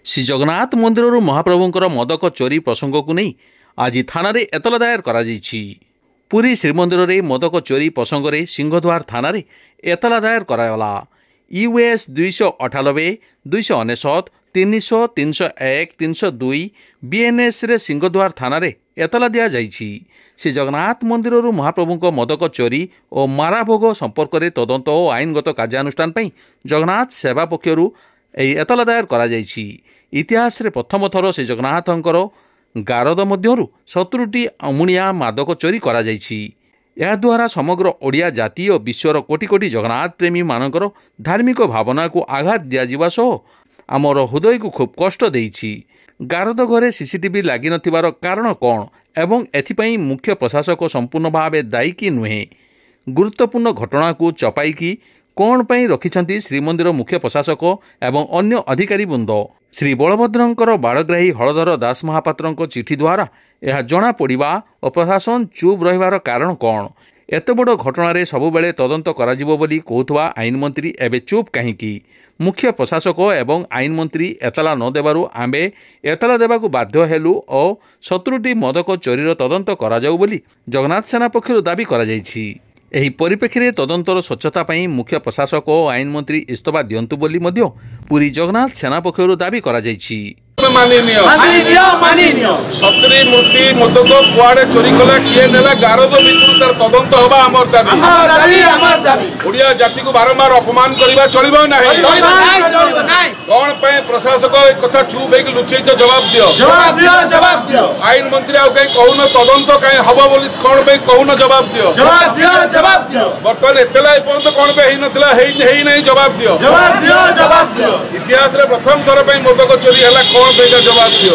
श्री जगन्नाथ मंदिर महाप्रभुंकर मदक चोरी प्रसंग को नहीं आज थाना एतला दायर करा जायछि। पुरी श्रीमंदिर में मदक चोरी प्रसंग में सिंहद्वार थाना एतला दायर करागला। यूएस 298 299 300 301 302 बीएनएस रे सिंहद्वार थाना एतला दिया जायछि। श्री जगन्नाथ मंदिर महाप्रभुंक मदक चोरी और माराभोग संपर्क में तदंत और आईनगत कार्यानुष्ठान पई जगन्नाथ सेवा पक्षरु एतला दायर करा जायछि। इतिहास रे प्रथम थर श्री जगन्नाथंकर गारद मध्यरु 70टी अमुणिया मादक चोरी करा जायछि। या द्वारा समग्र ओडिया जाति और विश्वर कोटि कोटि जगन्नाथ प्रेमी मानकर धार्मिक भावना को आघात दिया सह आमर हृदय को खूब कष्ट देइछि। गारद घरे सीसीटीवी लगी नथिबार कारण कौन एवं एथिपाई मुख्य प्रशासक संपूर्ण भाव दायी कि नुहे, गुरुत्वपूर्ण घटना को चपाई कौन पाई रखिछंती श्रीमंदिर मुख्य प्रशासक एवं अन्य अधिकारी वृंद। श्री बलभद्रंकर बाड़ग्राही हलधर दास महापात्रंक चिठी द्वारा यह जना पड़िबा और प्रशासन चुप रहिबार कारण कौन, एत बड़ घटना सबुबेले तदंत कराजिबो बोली कहूथवा आईन मंत्री एबे चुप कहीं। मुख्य प्रशासक एवं आईन मंत्री एतला न देबारु आंबे एतला देबाकू बाध्य हेलु और 70टी मदक चोरीर तदंत कराजाऊ बोली जगन्नाथ सेना पक्षरु दाबी करा जायछि। एही परिप्रेक्षी तदंतर स्वच्छता पई मुख्य प्रशासक और आईन मंत्री इस्तफा दियंतु बोली मध्य पुरी जगन्नाथ सेना पक्षरु दाबी करा जायछि। सतरी मूर्ति मदक कुआड़े चोरी कला किए नेला गारद भितर तार तदंत होबा हमर दाबी। ओडिया जाति को बारंबार अपमान करबा चलिबो नाही। कौन पे प्रशासक एक कथा चुप हेक लुचै तो जवाब दियो। आईन मंत्री आ कहीं कहून तदंत कहीं हबो बोली कौन पे कहून जवाब दियो। बर्तमान एतला पर्यंत कौन पे नथिला हेई नहीं जवाब दियो। इतिहास रे प्रथम थर पे मदक चोरी हला कौन पे जवाब दियो।